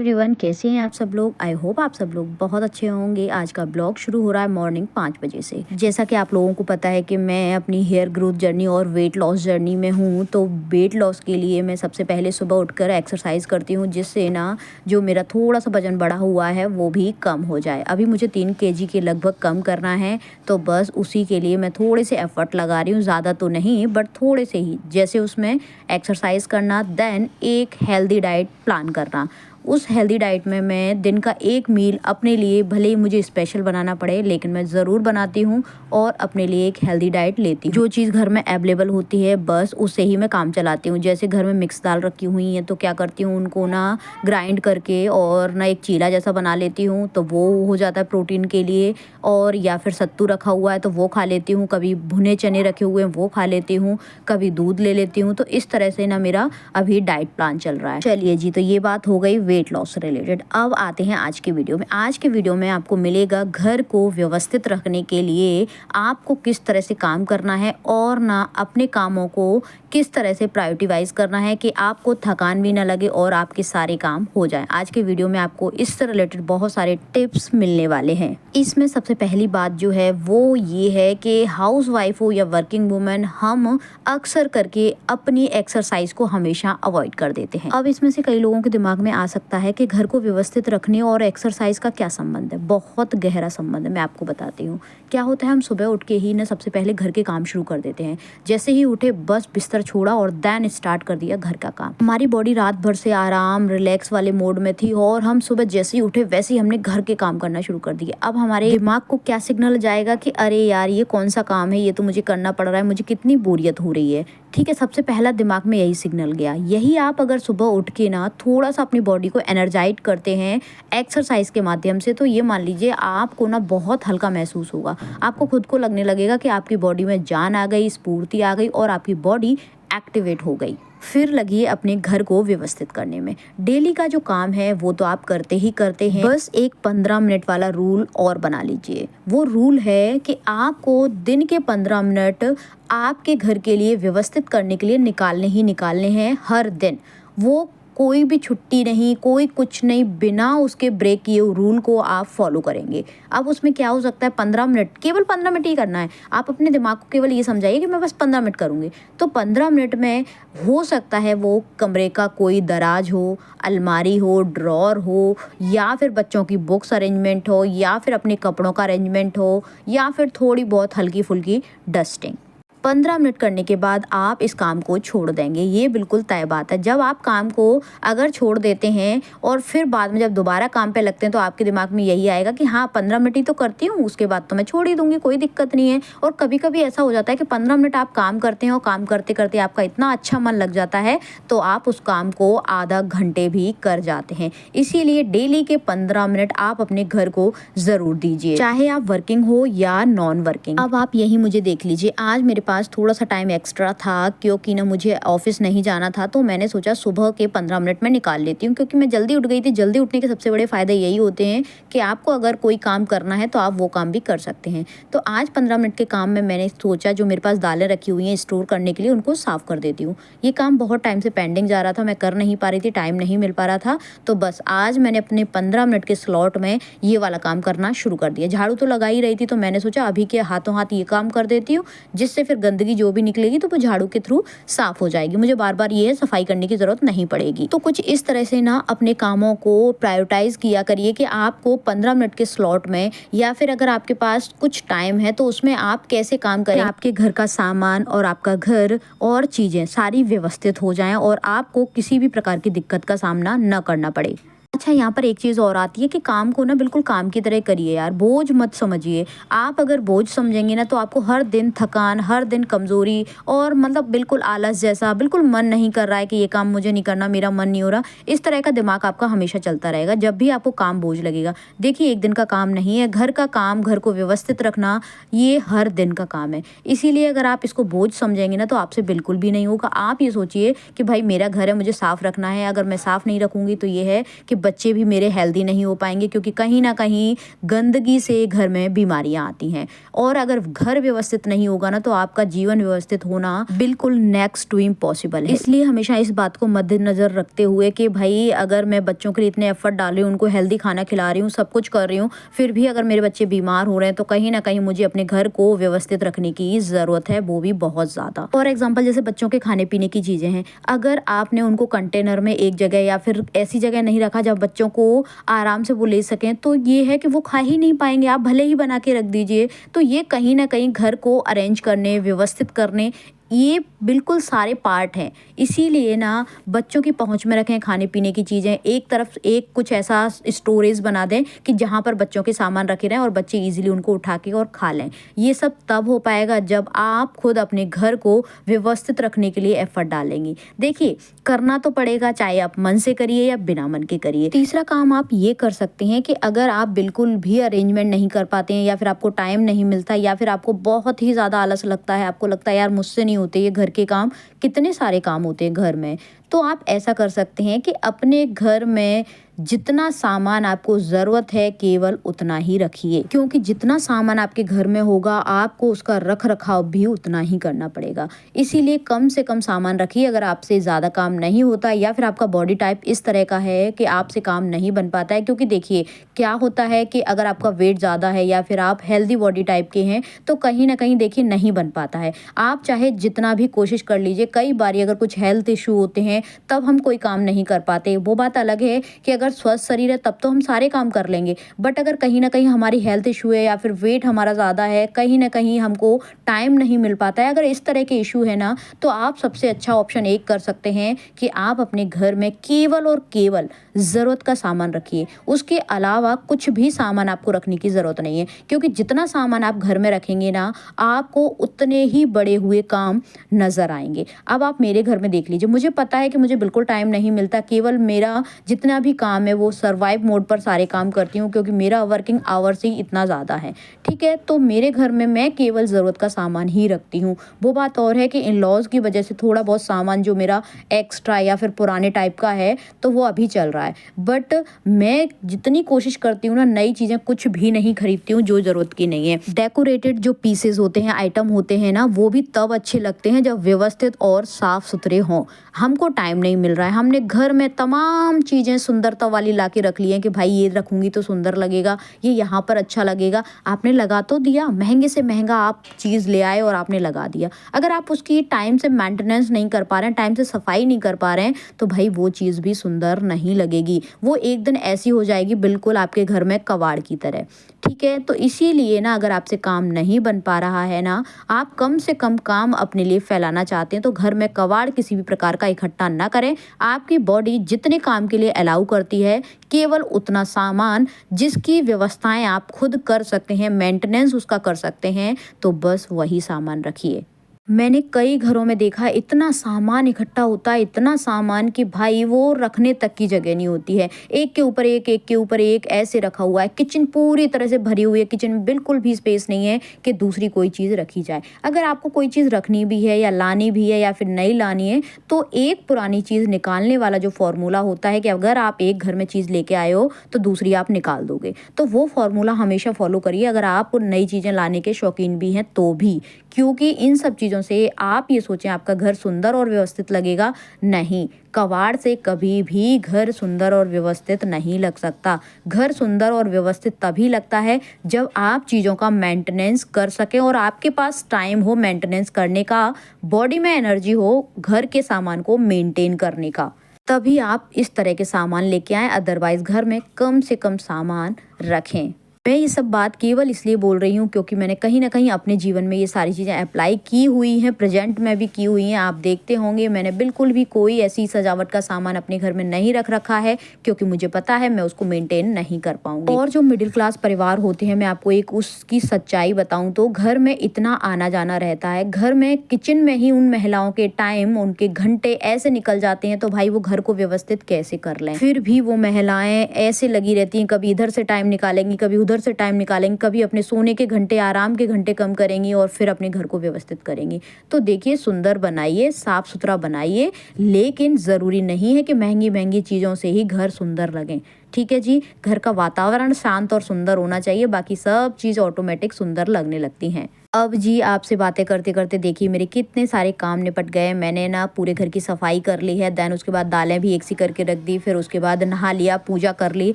Everyone, कैसे हैं आप सब लोग। आई होप आप सब लोग बहुत अच्छे होंगे। आज का ब्लॉग शुरू हो रहा है मॉर्निंग 5 बजे से। जैसा कि आप लोगों को पता है कि मैं अपनी हेयर ग्रोथ जर्नी और वेट लॉस जर्नी में हूँ, तो वेट लॉस के लिए मैं सबसे पहले सुबह उठकर एक्सरसाइज करती हूँ, जिससे ना जो मेरा थोड़ा सा वजन बढ़ा हुआ है वो भी कम हो जाए। अभी मुझे 3 kg के लगभग कम करना है, तो बस उसी के लिए मैं थोड़े से एफर्ट लगा रही हूँ। ज़्यादा तो नहीं, बट थोड़े से ही। जैसे उसमें एक्सरसाइज करना, देन एक हेल्दी डाइट प्लान करना। उस हेल्दी डाइट में मैं दिन का एक मील अपने लिए, भले ही मुझे स्पेशल बनाना पड़े, लेकिन मैं ज़रूर बनाती हूँ और अपने लिए एक हेल्दी डाइट लेती हूँ। जो चीज़ घर में अवेलेबल होती है बस उससे ही मैं काम चलाती हूँ। जैसे घर में मिक्स दाल रखी हुई है तो क्या करती हूँ, उनको ना ग्राइंड करके और ना एक चीला जैसा बना लेती हूँ, तो वो हो जाता है प्रोटीन के लिए। और या फिर सत्तू रखा हुआ है तो वो खा लेती हूँ, कभी भुने चने रखे हुए हैं वो खा लेती हूँ, कभी दूध ले लेती हूँ। तो इस तरह से ना मेरा अभी डाइट प्लान चल रहा है। चलिए जी, तो ये बात हो गई वेट लॉस से रिलेटेड। अब आते हैं आज के वीडियो में। आज के वीडियो में आपको मिलेगा घर को व्यवस्थित रखने के लिए आपको किस तरह से काम करना है और ना अपने कामों को किस तरह से प्रायोरिटाइज करना है कि आपको थकान भी ना लगे और आपके सारे काम हो जाएं। आज के वीडियो में आपको इससे रिलेटेड बहुत सारे टिप्स मिलने वाले हैं। इसमें सबसे पहली बात जो है वो ये है कि हाउस वाइफ हो या वर्किंग वुमेन, हम अक्सर करके अपनी एक्सरसाइज को हमेशा अवॉइड कर देते हैं। अब इसमें से कई लोगों के दिमाग में आ सकता है कि घर को व्यवस्थित रखने और एक्सरसाइज का क्या संबंध है। बहुत गहरा संबंध है, मैं आपको बताती हूँ। क्या होता है, हम सुबह उठ के ही ना सबसे पहले घर के काम शुरू कर देते हैं। जैसे ही उठे बस बिस्तर छोड़ा और देन स्टार्ट कर दिया घर का काम। हमारी बॉडी रात भर से आराम रिलैक्स वाले मोड में थी और हम सुबह जैसे ही उठे वैसे ही हमने घर के काम करना शुरू कर दिया। अब हमारे दिमाग को क्या सिग्नल जाएगा कि अरे यार, ये कौन सा काम है, ये तो मुझे करना पड़ रहा है, मुझे कितनी बोरियत हो रही है। ठीक है, सबसे पहला दिमाग में यही सिग्नल गया। यही आप अगर सुबह उठ के ना थोड़ा सा अपनी बॉडी को एनर्जाइज करते हैं एक्सरसाइज के माध्यम से, तो ये मान लीजिए आपको ना बहुत हल्का महसूस होगा। आपको खुद को लगने लगेगा कि आपकी बॉडी में जान आ गई, स्फूर्ति आ गई और आपकी बॉडी एक्टिवेट हो गई। फिर लगिए अपने घर को व्यवस्थित करने में। डेली का जो काम है वो तो आप करते ही करते हैं, बस एक 15 मिनट वाला रूल और बना लीजिए। वो रूल है कि आपको दिन के 15 मिनट आपके घर के लिए व्यवस्थित करने के लिए निकालने ही निकालने हैं हर दिन। वो कोई भी छुट्टी नहीं, कोई कुछ नहीं, बिना उसके ब्रेक किए रूल को आप फॉलो करेंगे। अब उसमें क्या हो सकता है, 15 मिनट, केवल 15 मिनट ही करना है। आप अपने दिमाग को केवल ये समझाइए कि मैं बस 15 मिनट करूँगी। तो 15 मिनट में हो सकता है वो कमरे का कोई दराज हो, अलमारी हो, ड्रॉर हो, या फिर बच्चों की बुक्स अरेंजमेंट हो, या फिर अपने कपड़ों का अरेंजमेंट हो, या फिर थोड़ी बहुत हल्की फुल्की डस्टिंग। 15 मिनट करने के बाद आप इस काम को छोड़ देंगे, ये बिल्कुल तय बात है। जब आप काम को अगर छोड़ देते हैं और फिर बाद में जब दोबारा काम पे लगते हैं, तो आपके दिमाग में यही आएगा कि हाँ, 15 मिनट ही तो करती हूँ, उसके बाद तो मैं छोड़ ही दूंगी, कोई दिक्कत नहीं है। और कभी कभी ऐसा हो जाता है कि 15 मिनट आप काम करते हैं और काम करते करते आपका इतना अच्छा मन लग जाता है तो आप उस काम को आधा घंटे भी कर जाते हैं। इसीलिए डेली के 15 मिनट आप अपने घर को ज़रूर दीजिए, चाहे आप वर्किंग हो या नॉन वर्किंग। अब आप यही मुझे देख लीजिए, आज मेरे पास थोड़ा सा टाइम एक्स्ट्रा था क्योंकि ना मुझे ऑफिस नहीं जाना था, तो मैंने सोचा सुबह के 15 मिनट में निकाल लेती हूँ, क्योंकि मैं जल्दी उठ गई थी। जल्दी उठने के सबसे बड़े फ़ायदे यही होते हैं कि आपको अगर कोई काम करना है तो आप वो काम भी कर सकते हैं। तो आज 15 मिनट के काम में मैंने सोचा जो मेरे पास दालें रखी हुई हैं स्टोर करने के लिए, उनको साफ़ कर देती हूँ। ये काम बहुत टाइम से पेंडिंग जा रहा था, मैं कर नहीं पा रही थी, टाइम नहीं मिल पा रहा था। तो बस आज मैंने अपने 15 मिनट के स्लॉट में ये वाला काम करना शुरू कर दिया। झाड़ू तो लगा ही रही थी, तो मैंने सोचा अभी के हाथों हाथ ये काम कर देती हूँ, जिससे फिर गंदगी जो भी निकलेगी तो वो झाड़ू के थ्रू साफ हो जाएगी। मुझे बार बार ये सफाई करने की जरूरत नहीं पड़ेगी। तो कुछ इस तरह से ना अपने कामों को प्रायोरिटाइज किया करिए कि आपको 15 मिनट के स्लॉट में, या फिर अगर आपके पास कुछ टाइम है तो उसमें आप कैसे काम करें, आपके घर का सामान और आपका घर और चीजें सारी व्यवस्थित हो जाएं और आपको किसी भी प्रकार की दिक्कत का सामना न करना पड़े। अच्छा, यहाँ पर एक चीज़ और आती है कि काम को ना बिल्कुल काम की तरह करिए यार, बोझ मत समझिए। आप अगर बोझ समझेंगे ना तो आपको हर दिन थकान, हर दिन कमज़ोरी और मतलब बिल्कुल आलस जैसा, बिल्कुल मन नहीं कर रहा है कि ये काम मुझे नहीं करना, मेरा मन नहीं हो रहा, इस तरह का दिमाग आपका हमेशा चलता रहेगा जब भी आपको काम बोझ लगेगा। देखिए, एक दिन का काम नहीं है, घर का काम, घर को व्यवस्थित रखना, ये हर दिन का काम है। इसीलिए अगर आप इसको बोझ समझेंगे ना तो आपसे बिल्कुल भी नहीं होगा। आप ये सोचिए कि भाई मेरा घर है, मुझे साफ़ रखना है, अगर मैं साफ़ नहीं रखूँगी तो ये है कि बच्चे भी मेरे हेल्दी नहीं हो पाएंगे, क्योंकि कहीं ना कहीं गंदगी से घर में बीमारियां आती हैं। और अगर घर व्यवस्थित नहीं होगा ना तो आपका जीवन व्यवस्थित होना बिल्कुल नेक्स्ट टू इम्पॉसिबल है। इसलिए हमेशा इस बात को मद्देनजर रखते हुए कि भाई अगर मैं बच्चों के लिए इतने एफर्ट डाल रही हूँ, उनको हेल्दी खाना खिला रही हूँ, सब कुछ कर रही हूँ, फिर भी अगर मेरे बच्चे बीमार हो रहे हैं तो कहीं ना कहीं मुझे अपने घर को व्यवस्थित रखने की ज़रूरत है, वो भी बहुत ज़्यादा। फॉर एग्जाम्पल जैसे बच्चों के खाने पीने की चीज़ें हैं, अगर आपने उनको कंटेनर में एक जगह या फिर ऐसी जगह नहीं रखा जब बच्चों को आराम से वो ले सकें, तो ये है कि वो खा ही नहीं पाएंगे। आप भले ही बना के रख दीजिए, तो ये कहीं ना कहीं घर को अरेंज करने, व्यवस्थित करने, ये बिल्कुल सारे पार्ट हैं। इसीलिए ना बच्चों की पहुंच में रखें खाने पीने की चीज़ें। एक तरफ एक कुछ ऐसा स्टोरेज बना दें कि जहां पर बच्चों के सामान रखे रहें और बच्चे इजीली उनको उठा के और खा लें। ये सब तब हो पाएगा जब आप खुद अपने घर को व्यवस्थित रखने के लिए एफर्ट डालेंगी। देखिए, करना तो पड़ेगा, चाहे आप मन से करिए या बिना मन के करिए। तीसरा काम आप ये कर सकते हैं कि अगर आप बिल्कुल भी अरेंजमेंट नहीं कर पाते हैं, या फिर आपको टाइम नहीं मिलता, या फिर आपको बहुत ही ज़्यादा आलस लगता है, आपको लगता है यार मुझसे नहीं होते ये घर के काम, कितने सारे काम होते हैं घर में, तो आप ऐसा कर सकते हैं कि अपने घर में जितना सामान आपको ज़रूरत है केवल उतना ही रखिए, क्योंकि जितना सामान आपके घर में होगा आपको उसका रख रखाव भी उतना ही करना पड़ेगा। इसीलिए कम से कम सामान रखिए। अगर आपसे ज़्यादा काम नहीं होता या फिर आपका बॉडी टाइप इस तरह का है कि आपसे काम नहीं बन पाता है, क्योंकि देखिए क्या होता है कि अगर आपका वेट ज़्यादा है या फिर आप हेल्दी बॉडी टाइप के हैं तो कहीं ना कहीं देखिए नहीं बन पाता है। आप चाहे जितना भी कोशिश कर लीजिए, कई बार अगर कुछ हेल्थ इशू होते हैं तब हम कोई काम नहीं कर पाते। वो बात अलग है कि अगर स्वस्थ शरीर है तब तो हम सारे काम कर लेंगे, बट अगर कहीं ना कहीं हमारी हेल्थ इशू है या फिर वेट हमारा ज़्यादा है, कहीं ना कहीं हमको टाइम नहीं मिल पाता है, अगर इस तरह के इशू है ना, तो आप सबसे अच्छा ऑप्शन एक कर सकते हैं कि आप अपने घर में केवल और केवल ज़रूरत का सामान रखिए। उसके अलावा कुछ भी सामान आपको रखने की ज़रूरत नहीं है, क्योंकि जितना सामान आप घर में रखेंगे ना आपको उतने ही बड़े हुए काम नज़र आएंगे। अब आप मेरे घर में देख लीजिए, मुझे पता है कि मुझे बिल्कुल टाइम नहीं मिलता, केवल मेरा जितना भी काम है वो सर्वाइव मोड पर सारे काम करती हूँ, क्योंकि मेरा वर्किंग आवर्स ही इतना ज़्यादा है। ठीक है, तो मेरे घर में मैं केवल ज़रूरत का सामान ही रखती हूँ। वो बात और है कि इन लॉज की वजह से थोड़ा बहुत सामान जो मेरा एक्स्ट्रा या फिर पुराने टाइप का है तो वो अभी चल रहा है, बट मैं जितनी कोशिश करती हूँ ना, नई चीज़ें कुछ भी नहीं खरीदती हूँ जो ज़रूरत की नहीं है। डेकोरेटेड जो पीसेस होते हैं, आइटम होते हैं ना, वो भी तब अच्छे लगते हैं जब व्यवस्थित और साफ़ सुथरे हों। हमको टाइम नहीं मिल रहा है, हमने घर में तमाम चीज़ें सुंदरता वाली ला के रख ली हैं कि भाई ये रखूँगी तो सुंदर लगेगा, ये यहाँ पर अच्छा लगेगा। आपने लगा तो दिया, महंगे से महंगा आप चीज़ ले आए और आपने लगा दिया। अगर आप उसकी टाइम से मेंटेनेंस नहीं कर पा रहे हैं, टाइम से सफाई नहीं कर पा रहे हैं, तो भाई वो चीज़ भी सुंदर नहीं लगेगी। वो एक दिन ऐसी हो जाएगी बिल्कुल आपके घर में कबाड़ की तरह। ठीक है, तो इसीलिए ना अगर आपसे काम नहीं बन पा रहा है ना, आप कम से कम काम अपने लिए फैलाना चाहते हैं तो घर में कबाड़ किसी भी प्रकार का इकट्ठा ना करें। आपकी बॉडी जितने काम के लिए अलाउ करती है, केवल उतना सामान जिसकी व्यवस्थाएं आप खुद कर सकते हैं, मेंटेनेंस उसका कर सकते हैं, तो बस वही सामान रखिए। मैंने कई घरों में देखा है, इतना सामान इकट्ठा होता है, इतना सामान कि भाई वो रखने तक की जगह नहीं होती है। एक के ऊपर एक, एक के ऊपर एक ऐसे रखा हुआ है। किचन पूरी तरह से भरी हुई है, किचन में बिल्कुल भी स्पेस नहीं है कि दूसरी कोई चीज़ रखी जाए। अगर आपको कोई चीज़ रखनी भी है या लानी भी है या फिर नहीं लानी है, तो एक पुरानी चीज़ निकालने वाला जो फॉर्मूला होता है कि अगर आप एक घर में चीज़ लेके आए हो तो दूसरी आप निकाल दोगे, तो वो फॉर्मूला हमेशा फॉलो करिए अगर आप नई चीज़ें लाने के शौकीन भी हैं तो भी। क्योंकि इन सब चीज़ों से आप ये सोचें आपका घर सुंदर और व्यवस्थित लगेगा, नहीं। कबाड़ से कभी भी घर सुंदर और व्यवस्थित नहीं लग सकता। घर सुंदर और व्यवस्थित तभी लगता है जब आप चीज़ों का मेंटेनेंस कर सकें और आपके पास टाइम हो मेंटेनेंस करने का, बॉडी में एनर्जी हो घर के सामान को मेंटेन करने का, तभी आप इस तरह के सामान लेके आएँ। अदरवाइज घर में कम से कम सामान रखें। मैं ये सब बात केवल इसलिए बोल रही हूँ क्योंकि मैंने कहीं ना कहीं अपने जीवन में ये सारी चीज़ें अप्लाई की हुई हैं, प्रेजेंट में भी की हुई हैं। आप देखते होंगे मैंने बिल्कुल भी कोई ऐसी सजावट का सामान अपने घर में नहीं रख रखा है, क्योंकि मुझे पता है मैं उसको मेंटेन नहीं कर पाऊंगी। और जो मिडिल क्लास परिवार होते हैं, मैं आपको एक उसकी सच्चाई बताऊं तो घर में इतना आना जाना रहता है, घर में किचन में ही उन महिलाओं के टाइम, उनके घंटे ऐसे निकल जाते हैं, तो भाई वो घर को व्यवस्थित कैसे कर लें। फिर भी वो महिलाएं ऐसे लगी रहती हैं, कभी इधर से टाइम निकालेंगी, कभी उधर से टाइम निकालेंगी, कभी अपने सोने के घंटे, आराम के घंटे कम करेंगी और फिर अपने घर को व्यवस्थित करेंगी। तो देखिए, सुंदर बनाइए, साफ सुथरा बनाइए, लेकिन ज़रूरी नहीं है कि महंगी महंगी चीज़ों से ही घर सुंदर लगें। ठीक है जी, घर का वातावरण शांत और सुंदर होना चाहिए, बाकी सब चीज़ ऑटोमेटिक सुंदर लगने लगती हैं। अब जी, आपसे बातें करते करते देखिए मेरे कितने सारे काम निपट गए। मैंने ना पूरे घर की सफाई कर ली है, देन उसके बाद दालें भी एक सी करके रख दी, फिर उसके बाद नहा लिया, पूजा कर ली।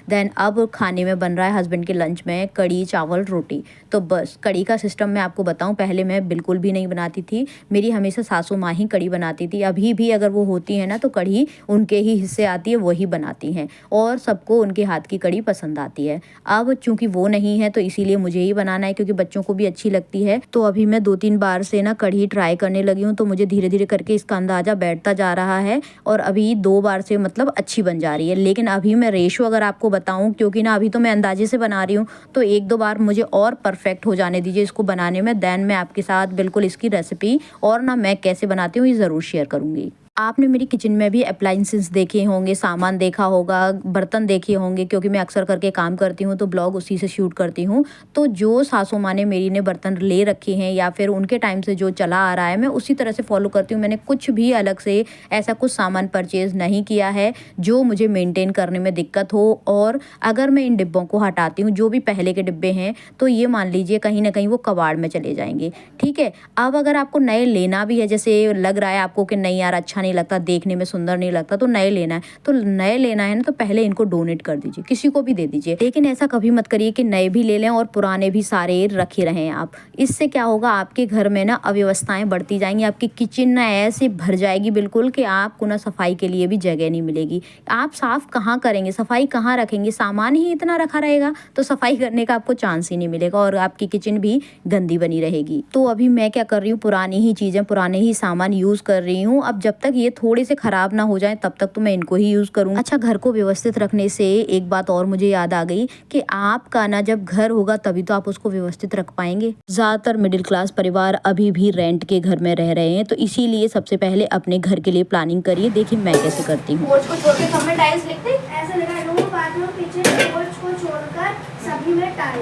देन अब खाने में बन रहा है हस्बैंड के लंच में कढ़ी चावल रोटी। तो बस कढ़ी का सिस्टम मैं आपको बताऊं, पहले मैं बिल्कुल भी नहीं बनाती थी, मेरी हमेशा सासू माँ ही कढ़ी बनाती थी। अभी भी अगर वो होती है ना तो कढ़ी उनके ही हिस्से आती है, वही बनाती हैं और सबको उनके हाथ की कढ़ी पसंद आती है। अब चूंकि वो नहीं है तो इसीलिए मुझे ही बनाना है, क्योंकि बच्चों को भी अच्छी लगती है। तो अभी मैं 2-3 बार से ना कढ़ी ट्राई करने लगी हूँ, तो मुझे धीरे धीरे करके इसका अंदाज़ा बैठता जा रहा है और अभी 2 बार से मतलब अच्छी बन जा रही है। लेकिन अभी मैं रेशो अगर आपको बताऊँ, क्योंकि ना अभी तो मैं अंदाजे से बना रही हूँ, तो 1-2 बार मुझे और परफेक्ट हो जाने दीजिए इसको बनाने में, देन मैं आपके साथ बिल्कुल इसकी रेसिपी और ना मैं कैसे बनाती हूँ ये ज़रूर शेयर करूँगी। आपने मेरी किचन में भी अप्लायंसेस देखे होंगे, सामान देखा होगा, बर्तन देखे होंगे, क्योंकि मैं अक्सर करके काम करती हूँ तो ब्लॉग उसी से शूट करती हूँ। तो जो सासू माँ ने मेरी ने बर्तन ले रखे हैं या फिर उनके टाइम से जो चला आ रहा है, मैं उसी तरह से फॉलो करती हूँ। मैंने कुछ भी अलग से ऐसा कुछ सामान परचेज़ नहीं किया है जो मुझे मेंटेन करने में दिक्कत हो। और अगर मैं इन डिब्बों को हटाती हूँ, जो भी पहले के डिब्बे हैं, तो ये मान लीजिए कहीं ना कहीं वो कबाड़ में चले जाएंगे। ठीक है, अब अगर आपको नए लेना भी है, जैसे लग रहा है आपको कि नहीं यार अच्छा नहीं लगता, देखने में सुंदर नहीं लगता, तो नए लेना है, तो नए लेना है ना तो पहले इनको डोनेट कर दीजिए, किसी को भी दे दीजिए। लेकिन ऐसा कभी मत करिए कि नए भी ले लें और पुराने भी सारे रखे रहें आप। इससे क्या होगा, आपके घर में ना अव्यवस्थाएं बढ़ती जाएंगी, आपकी किचन ना ऐसे भर जाएगी बिल्कुल कि आपको ना सफाई के लिए भी जगह नहीं मिलेगी। आप साफ कहाँ करेंगे, सफाई कहाँ रखेंगे, सामान ही इतना रखा रहेगा तो सफाई करने का आपको चांस ही नहीं मिलेगा और आपकी किचन भी गंदी बनी रहेगी। तो अभी मैं क्या कर रही हूँ, पुरानी ही चीज़ें, पुराने ही सामान यूज़ कर रही हूँ। अब जब तक ये थोड़े से ख़राब ना हो जाए तब तक तो मैं इनको ही यूज़ करूँ। अच्छा, घर को व्यवस्थित रखने से एक बात और मुझे याद आ गई कि आपका ना जब घर होगा तभी तो आप उसको व्यवस्थित रख पाएंगे। ज़्यादातर मिडिल क्लास परिवार अभी भी रेंट के घर में रह रहे हैं, तो इसीलिए सबसे पहले अपने घर के लिए प्लानिंग करिए। देखिए मैं कैसे करती हूँ। पोर्च को छोड़ के सब में टाइल्स लिख दे, ऐसे लगा लूँ, बाथरूम किचन पोर्च को छोड़कर सभी में टाइल।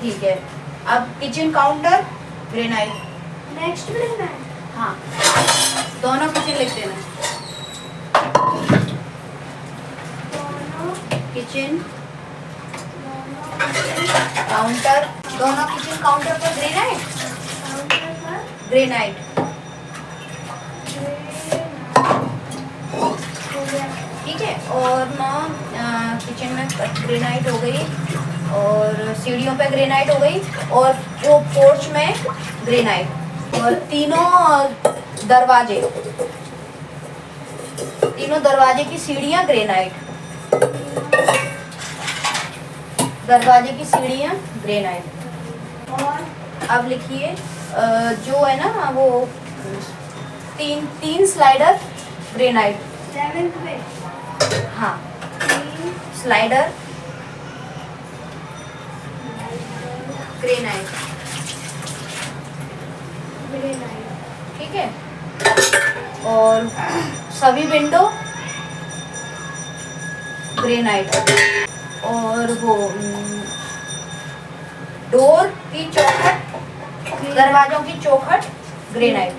ठीक है, अब किचन काउंटर ग्रेनाइट, नेक्स्ट में लिखना है। हाँ, दोनों किचन लिख देना। किचन काउंटर, दोनों किचन काउंटर पर ग्रेनाइट, ग्रेनाइट। ठीक है, और ना किचन में ग्रेनाइट हो गई और सीढ़ियों पे ग्रेनाइट हो गई और वो पोर्च में ग्रेनाइट और तीनों दरवाजे की सीढ़ियाँ ग्रेनाइट, दरवाजे की सीढ़ियाँ ग्रेनाइट। और अब लिखिए जो है ना वो तीन स्लाइडर ग्रेनाइट। 7th पे हाँ, 3 स्लाइडर ग्रेनाइट। ठीक है, और सभी विंडो ग्रेनाइट और वो डोर की चौखट, दरवाजों की चौखट ग्रेनाइट।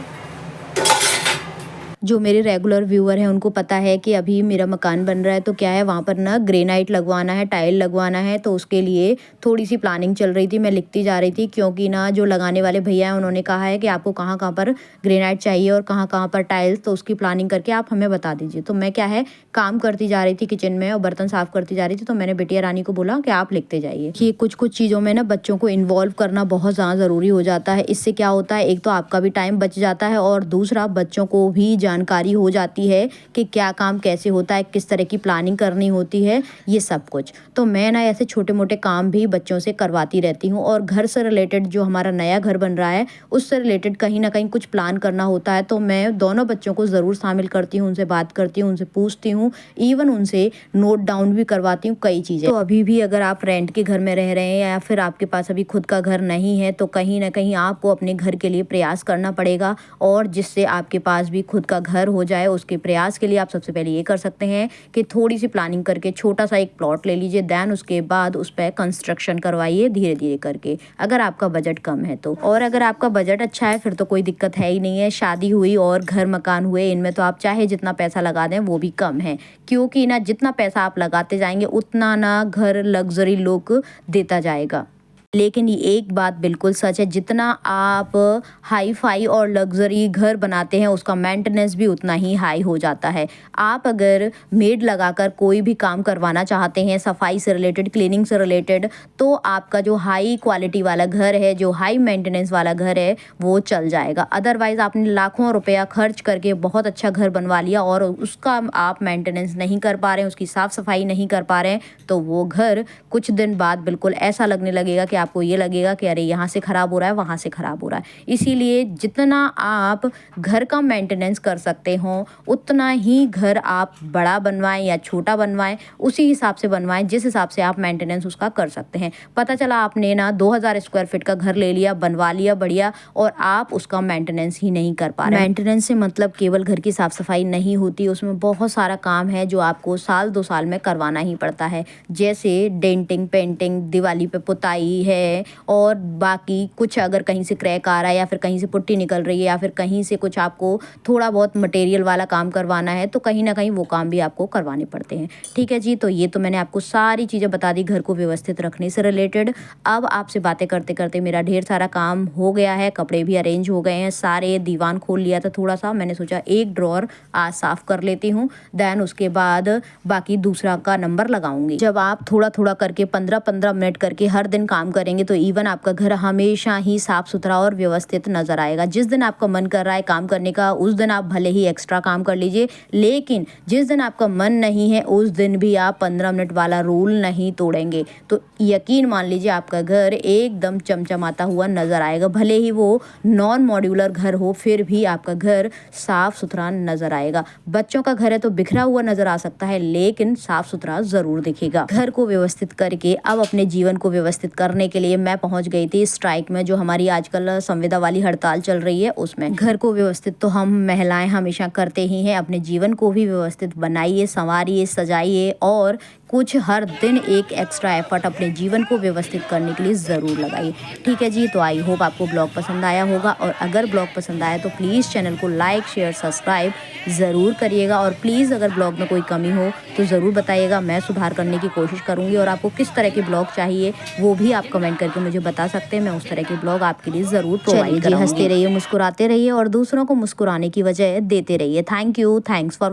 जो मेरे रेगुलर व्यूअर हैं उनको पता है कि अभी मेरा मकान बन रहा है, तो क्या है वहाँ पर ना ग्रेनाइट लगवाना है, टाइल लगवाना है, तो उसके लिए थोड़ी सी प्लानिंग चल रही थी। मैं लिखती जा रही थी, क्योंकि ना जो लगाने वाले भैया हैं उन्होंने कहा है कि आपको कहाँ कहाँ पर ग्रेनाइट चाहिए और कहाँ कहाँ पर टाइल्स, तो उसकी प्लानिंग करके आप हमें बता दीजिए। तो मैं क्या है काम करती जा रही थी किचन में और बर्तन साफ़ करती जा रही थी, तो मैंने बिटिया रानी को बोला कि आप लिखते जाइए कि कुछ चीज़ों में ना बच्चों को इन्वॉल्व करना बहुत ज़्यादा ज़रूरी हो जाता है। इससे क्या होता है, एक तो आपका भी टाइम बच जाता है और दूसरा बच्चों को भी जानकारी हो जाती है कि क्या काम कैसे होता है, किस तरह की प्लानिंग करनी होती है, ये सब कुछ। तो मैं ना ऐसे छोटे मोटे काम भी बच्चों से करवाती रहती हूँ। और घर से रिलेटेड जो हमारा नया घर बन रहा है उससे रिलेटेड कहीं ना कहीं कुछ प्लान करना होता है, तो मैं दोनों बच्चों को ज़रूर शामिल करती हूँ, उनसे बात करती हूँ, उनसे पूछती हूँ, इवन उनसे नोट डाउन भी करवाती हूँ कई चीज़ें। तो अभी भी अगर आप रेंट के घर में रह रहे हैं या फिर आपके पास अभी खुद का घर नहीं है, तो कहीं ना कहीं आपको अपने घर के लिए प्रयास करना पड़ेगा, और जिससे आपके पास भी खुद का घर हो जाए उसके प्रयास के लिए आप सबसे पहले ये कर सकते हैं कि थोड़ी सी प्लानिंग करके छोटा सा एक प्लॉट ले लीजिए, देन उसके बाद उस पर कंस्ट्रक्शन करवाइए धीरे धीरे करके, अगर आपका बजट कम है तो। और अगर आपका बजट अच्छा है फिर तो कोई दिक्कत है ही नहीं है। शादी हुई और घर मकान हुए, इनमें तो आप चाहे जितना पैसा लगा दें वो भी कम है, क्योंकि ना जितना पैसा आप लगाते जाएंगे उतना ना घर लग्जरी लुक देता जाएगा। लेकिन ये एक बात बिल्कुल सच है, जितना आप हाई फाई और लग्जरी घर बनाते हैं उसका मेंटेनेंस भी उतना ही हाई हो जाता है। आप अगर मेड लगाकर कोई भी काम करवाना चाहते हैं सफाई से रिलेटेड, क्लीनिंग से रिलेटेड, तो आपका जो हाई क्वालिटी वाला घर है, जो हाई मेंटेनेंस वाला घर है, वो चल जाएगा। अदरवाइज़ आपने लाखों रुपया खर्च करके बहुत अच्छा घर बनवा लिया और उसका आप मेंटेनेंस नहीं कर पा रहे हैं, उसकी साफ़ सफाई नहीं कर पा रहे हैं, तो वो घर कुछ दिन बाद बिल्कुल ऐसा लगने लगेगा कि आपको ये लगेगा कि अरे यहाँ से ख़राब हो रहा है, वहाँ से ख़राब हो रहा है। इसीलिए जितना आप घर का मेंटेनेंस कर सकते हो उतना ही घर आप बड़ा बनवाएं या छोटा बनवाएं, उसी हिसाब से बनवाएं जिस हिसाब से आप मेंटेनेंस उसका कर सकते हैं। पता चला आपने ना 2000 स्क्वायर फीट का घर ले लिया, बनवा लिया बढ़िया, और आप उसका मेंटेनेंस ही नहीं कर पा रहे। मेंटेनेंस से मतलब केवल घर की साफ़ सफाई नहीं होती, उसमें बहुत सारा काम है जो आपको साल 2 साल में करवाना ही पड़ता है, जैसे डेंटिंग, पेंटिंग, दिवाली पे पुताई है, और बाकी कुछ अगर कहीं से क्रैक आ रहा है या फिर कहीं से पुट्टी निकल रही है या फिर कहीं से कुछ आपको थोड़ा बहुत मटेरियल वाला काम करवाना है, तो कहीं ना कहीं वो काम भी आपको करवाने पड़ते हैं। ठीक है जी, तो ये तो मैंने आपको सारी चीज़ें बता दी घर को व्यवस्थित रखने से रिलेटेड। अब आपसे बातें करते करते मेरा ढेर सारा काम हो गया है, कपड़े भी अरेंज हो गए हैं सारे, दीवान खोल लिया था थोड़ा सा, मैंने सोचा एक ड्रॉर आज साफ़ कर लेती हूँ, देन उसके बाद बाकी दूसरा का नंबर लगाऊंगी। जब आप थोड़ा थोड़ा करके 15-15 मिनट करके हर दिन काम करेंगे तो इवन आपका घर हमेशा ही साफ़ सुथरा और व्यवस्थित नज़र आएगा। जिस दिन आपका मन कर रहा है काम करने का उस दिन आप भले ही एक्स्ट्रा काम कर लीजिए, लेकिन जिस दिन आपका मन नहीं है उस दिन भी आप 15 मिनट वाला रूल नहीं तोड़ेंगे, तो यकीन मान लीजिए आपका घर एकदम चमचमाता हुआ नज़र आएगा। भले ही वो नॉन मॉड्यूलर घर हो फिर भी आपका घर साफ़ सुथरा नज़र आएगा। बच्चों का घर है तो बिखरा हुआ नज़र आ सकता है, लेकिन साफ़ सुथरा ज़रूर दिखेगा। घर को व्यवस्थित करके अब अपने जीवन को व्यवस्थित करने के लिए मैं पहुंच गई थी स्ट्राइक में, जो हमारी आजकल संविदा वाली हड़ताल चल रही है उसमें। घर को व्यवस्थित तो हम महिलाएं हमेशा करते ही हैं, अपने जीवन को भी व्यवस्थित बनाइए, संवारिए, सजाइए और कुछ हर दिन एक एक्स्ट्रा एफर्ट अपने जीवन को व्यवस्थित करने के लिए ज़रूर लगाइए। ठीक है जी, तो आई होप आपको ब्लॉग पसंद आया होगा, और अगर ब्लॉग पसंद आया तो प्लीज़ चैनल को लाइक, शेयर, सब्सक्राइब ज़रूर करिएगा, और प्लीज़ अगर ब्लॉग में कोई कमी हो तो ज़रूर बताइएगा, मैं सुधार करने की कोशिश करूँगी। और आपको किस तरह के ब्लॉग चाहिए वो भी आप कमेंट करके मुझे बता सकते हैं, मैं उस तरह के ब्लॉग आपके लिए ज़रूर प्रोवाइड करूँगी। हंसते रहिए, मुस्कुराते रहिए और दूसरों को मुस्कुराने की वजह देते रहिए। Thank you, thanks for